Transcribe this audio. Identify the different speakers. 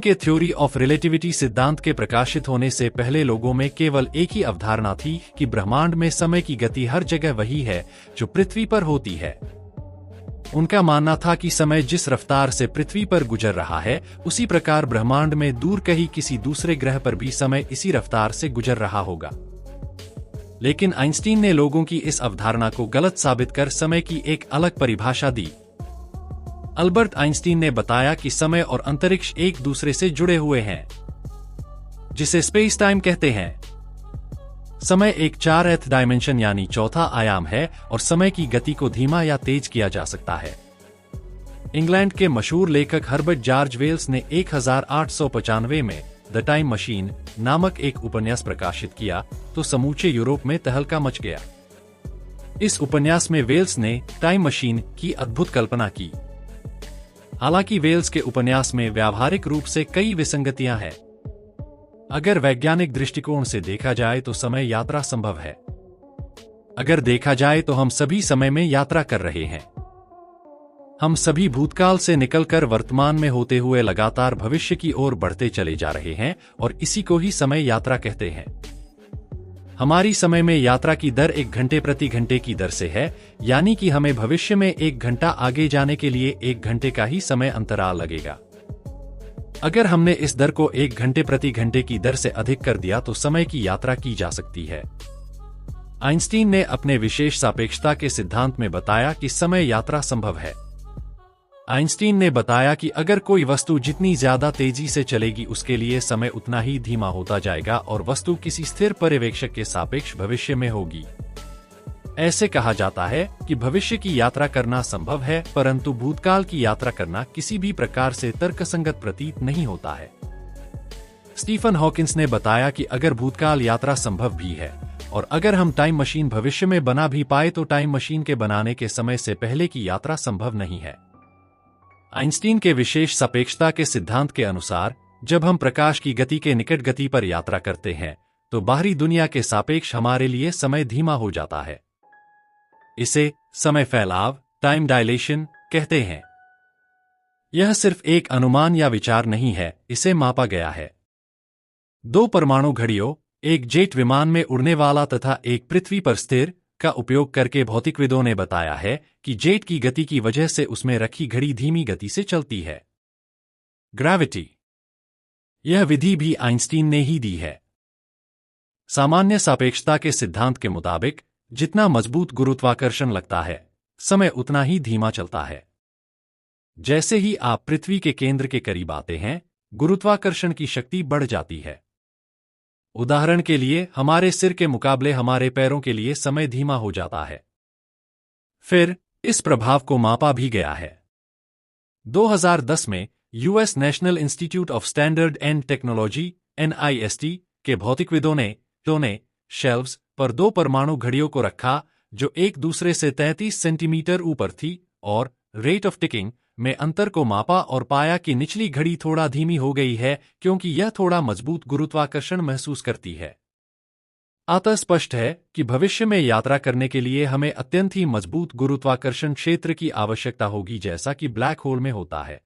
Speaker 1: के theory of relativity सिद्धांत के प्रकाशित होने से पहले लोगों में केवल एक ही अवधारणा थी कि ब्रह्मांड में समय की गति हर जगह वही है जो पृथ्वी पर होती है। उनका मानना था कि समय जिस रफ्तार से पृथ्वी पर गुजर रहा है, उसी प्रकार ब्रह्मांड में दूर कहीं किसी दूसरे ग्रह पर भी समय इसी रफ्तार से गुजर रहा होगा। लेकिन आइंस्टीन ने लोगों की इस अवधारणा को गलत साबित कर समय की एक अलग परिभाषा दी। अल्बर्ट आइंस्टीन ने बताया कि समय और अंतरिक्ष एक दूसरे से जुड़े हुए हैं, जिसे स्पेस टाइम कहते हैं। समय एक 4th डायमेंशन यानी चौथा आयाम है और समय की गति को धीमा या तेज किया जा सकता है। इंग्लैंड के मशहूर लेखक हर्बर्ट जॉर्ज वेल्स ने 1895 में द टाइम मशीन नामक एक उपन्यास प्रकाशित किया तो समूचे यूरोप में तहलका मच गया। इस उपन्यास में वेल्स ने टाइम मशीन की अद्भुत कल्पना की। हालांकि वेल्स के उपन्यास में व्यावहारिक रूप से कई विसंगतियां हैं। अगर वैज्ञानिक दृष्टिकोण से देखा जाए तो समय यात्रा संभव है। अगर देखा जाए तो हम सभी समय में यात्रा कर रहे हैं। हम सभी भूतकाल से निकलकर वर्तमान में होते हुए लगातार भविष्य की ओर बढ़ते चले जा रहे हैं और इसी को ही समय यात्रा कहते हैं। हमारी समय में यात्रा की दर 1 घंटे प्रति घंटे की दर से है, यानी कि हमें भविष्य में 1 घंटा आगे जाने के लिए 1 घंटे का ही समय अंतराल लगेगा। अगर हमने इस दर को 1 घंटे प्रति घंटे की दर से अधिक कर दिया तो समय की यात्रा की जा सकती है। आइंस्टीन ने अपने विशेष सापेक्षता के सिद्धांत में बताया कि समय यात्रा संभव है। आइंस्टीन ने बताया कि अगर कोई वस्तु जितनी ज्यादा तेजी से चलेगी उसके लिए समय उतना ही धीमा होता जाएगा और वस्तु किसी स्थिर पर्यवेक्षक के सापेक्ष भविष्य में होगी। ऐसे कहा जाता है कि भविष्य की यात्रा करना संभव है, परंतु भूतकाल की यात्रा करना किसी भी प्रकार से तर्कसंगत प्रतीत नहीं होता है। स्टीफन हॉकिंस ने बताया कि अगर भूतकाल यात्रा संभव भी है और अगर हम टाइम मशीन भविष्य में बना भी पाए तो टाइम मशीन के बनाने के समय से पहले की यात्रा संभव नहीं है। आइंस्टीन के विशेष सापेक्षता के सिद्धांत के अनुसार जब हम प्रकाश की गति के निकट गति पर यात्रा करते हैं तो बाहरी दुनिया के सापेक्ष हमारे लिए समय धीमा हो जाता है। इसे समय फैलाव टाइम डायलेशन कहते हैं। यह सिर्फ एक अनुमान या विचार नहीं है, इसे मापा गया है। 2 परमाणु घड़ियों, एक जेट विमान में उड़ने वाला तथा एक पृथ्वी पर स्थिर का उपयोग करके भौतिकविदों ने बताया है कि जेट की गति की वजह से उसमें रखी घड़ी धीमी गति से चलती है। ग्रेविटी, यह विधि भी आइंस्टीन ने ही दी है। सामान्य सापेक्षता के सिद्धांत के मुताबिक जितना मजबूत गुरुत्वाकर्षण लगता है, समय उतना ही धीमा चलता है। जैसे ही आप पृथ्वी के केंद्र के करीब आते हैं, गुरुत्वाकर्षण की शक्ति बढ़ जाती है। उदाहरण के लिए, हमारे सिर के मुकाबले हमारे पैरों के लिए समय धीमा हो जाता है। फिर इस प्रभाव को मापा भी गया है। 2010 में US national institute of standard and technology (NIST) के भौतिकविदों ने शेल्व्स पर 2 परमाणु घड़ियों को रखा जो एक दूसरे से 33 सेंटीमीटर ऊपर थी और रेट ऑफ टिकिंग में अंतर को मापा और पाया कि निचली घड़ी थोड़ा धीमी हो गई है क्योंकि यह थोड़ा मजबूत गुरुत्वाकर्षण महसूस करती है। अतः स्पष्ट है कि भविष्य में यात्रा करने के लिए हमें अत्यंत ही मजबूत गुरुत्वाकर्षण क्षेत्र की आवश्यकता होगी, जैसा कि ब्लैक होल में होता है।